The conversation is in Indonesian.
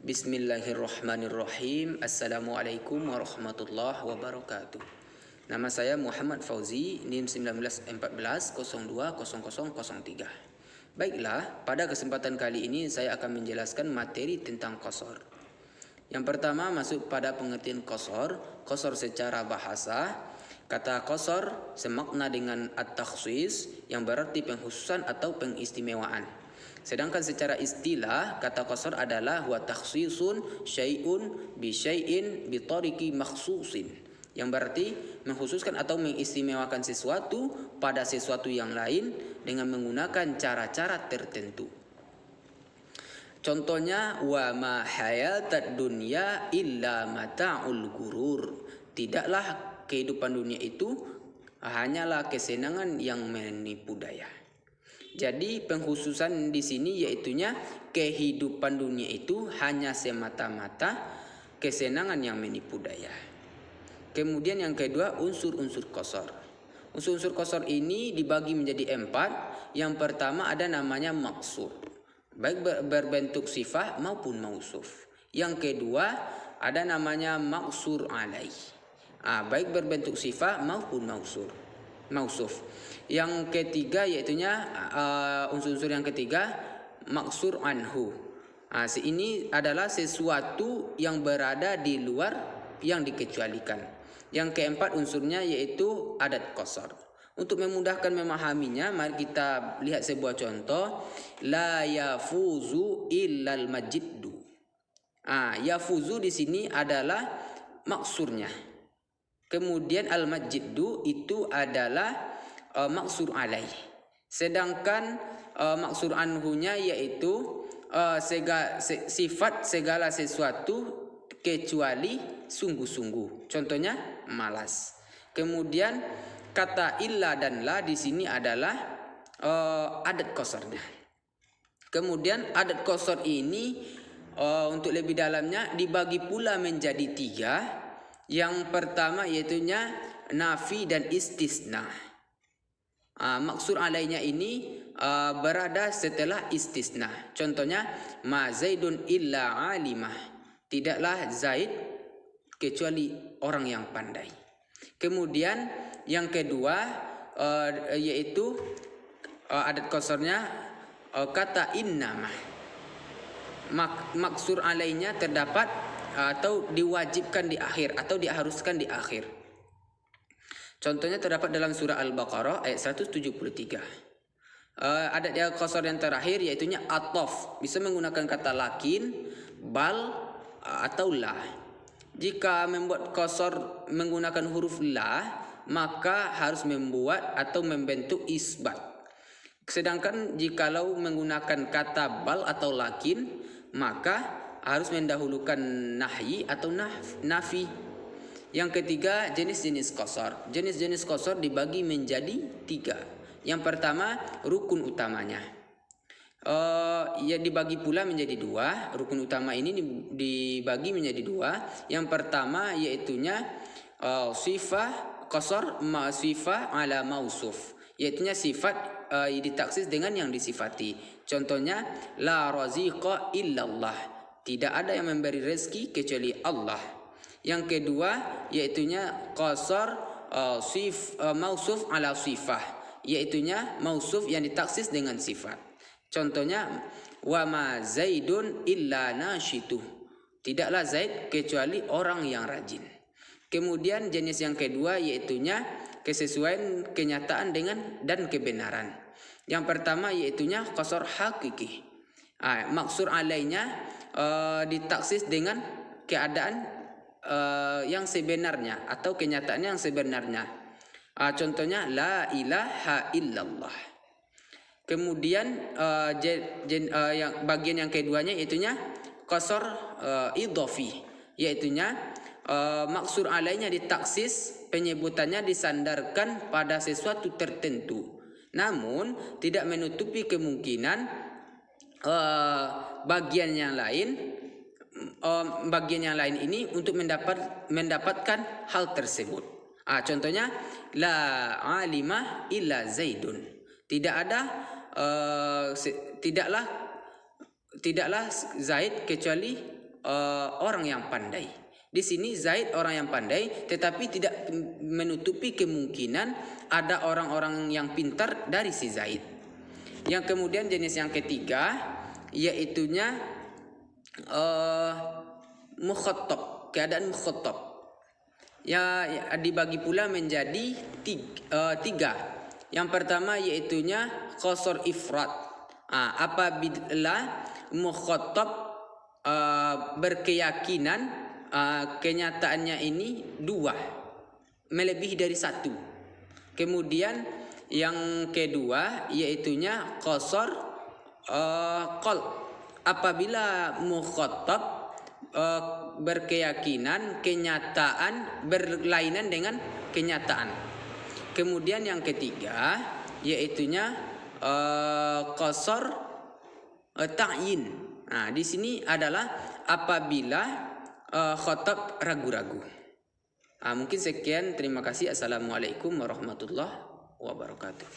Bismillahirrahmanirrahim. Assalamualaikum warahmatullahi wabarakatuh. Nama saya Muhammad Fauzi, NIM 1914020003. Baiklah, pada kesempatan kali ini saya akan menjelaskan materi tentang qasar. Yang pertama masuk pada pengertian qasar. Qasar secara bahasa, kata qasar semakna dengan at-takhsis yang berarti pengkhususan atau pengistimewaan. Sedangkan secara istilah, kata qasar adalah wa takhsisun syai'un bi syai'in bi tariqi makhsusin, yang berarti mengkhususkan atau mengistimewakan sesuatu pada sesuatu yang lain dengan menggunakan cara-cara tertentu. Contohnya, wa ma hayatad dunya illa mata'ul gurur. Tidaklah kehidupan dunia itu hanyalah kesenangan yang menipu daya. Jadi pengkhususan di sini yaitunya kehidupan dunia itu hanya semata-mata kesenangan yang menipu daya. Kemudian yang kedua, unsur-unsur qasar. Unsur-unsur qasar ini dibagi menjadi 4. Yang pertama ada namanya maksur, baik berbentuk sifat maupun mausuf. Yang kedua ada namanya maksur alaih, baik berbentuk sifat maupun mausuf. Yang ketiga yaitunya unsur-unsur yang ketiga maksur anhu. Ini adalah sesuatu yang berada di luar yang dikecualikan. Yang keempat unsurnya yaitu adat qasar. Untuk memudahkan memahaminya, mari kita lihat sebuah contoh. La yafuzu illal majiddu. Yafuzu di sini adalah maksurnya. Kemudian al-majiddu itu adalah maksur alaih. Sedangkan maksur anhunya yaitu sifat segala sesuatu kecuali sungguh-sungguh. Contohnya malas. Kemudian kata illa dan la di sini adalah adat qasarnya. Kemudian adat qasar ini untuk lebih dalamnya dibagi pula menjadi 3. Yang pertama yaitunya nafi dan istisna. Maksur alainya ini berada setelah istisna. Contohnya ma zaidun illa alimah. Tidaklah Zaid kecuali orang yang pandai. Kemudian yang kedua yaitu adat qasarnya kata innamah. Maksur alainya terdapat atau diwajibkan di akhir atau diharuskan di akhir. Contohnya terdapat dalam surah Al-Baqarah ayat 173. Adat qasar yang terakhir yaitunya atof, bisa menggunakan kata lakin, bal atau la. Jika membuat qasar menggunakan huruf la, maka harus membuat atau membentuk isbat. Sedangkan jikalau menggunakan kata bal atau lakin, maka harus mendahulukan nahyi atau nafi. Yang ketiga, jenis-jenis qasar. Jenis-jenis qasar dibagi menjadi 3. Yang pertama, rukun utamanya. Dibagi pula menjadi 2. Rukun utama ini dibagi menjadi 2. Yang pertama yaitunya sifat qasar ma sifat ala mausuf, yaitunya sifat ditaksis dengan yang disifati. Contohnya la raziqa illallah, tidak ada yang memberi rezeki kecuali Allah. Yang kedua yaitunya qasar mausuf ala sifah, yaitunya mausuf yang ditaksis dengan sifat. Contohnya wa ma zaidun illa nashitu, tidaklah Zaid kecuali orang yang rajin. Kemudian jenis yang kedua yaitunya kesesuaian kenyataan dengan dan kebenaran. Yang pertama yaitunya qasar hakiki. Maksur alainya ditaksis dengan keadaan yang sebenarnya atau kenyataan yang sebenarnya. Contohnya la ilaha illallah. Kemudian yang bagian yang keduanya yaitunya qasar idhafi, yaitunya maksur alainya ditaksis, penyebutannya disandarkan pada sesuatu tertentu, namun tidak menutupi kemungkinan bagian yang lain ini untuk mendapatkan hal tersebut. Contohnya la alimah illa zaidun, tidaklah Zaid kecuali orang yang pandai. Di sini Zaid orang yang pandai, tetapi tidak menutupi kemungkinan ada orang-orang yang pintar dari si Zaid. Yang kemudian jenis yang ketiga, yaitunya mukhattab, keadaan mukhattab. Ya, dibagi pula menjadi tiga. Yang pertama yaitunya qasar ifrat. Apabila mukhattab berkeyakinan kenyataannya ini dua, melebihi dari satu. Kemudian yang kedua yaitunya qasar qalb. Apabila mukhattab berkeyakinan kenyataan berlainan dengan kenyataan. Kemudian yang ketiga yaitunya qasar ta'yin. Nah, di sini adalah apabila khatab ragu-ragu. Mungkin sekian, terima kasih. Assalamualaikum warahmatullahi wabarakatuh.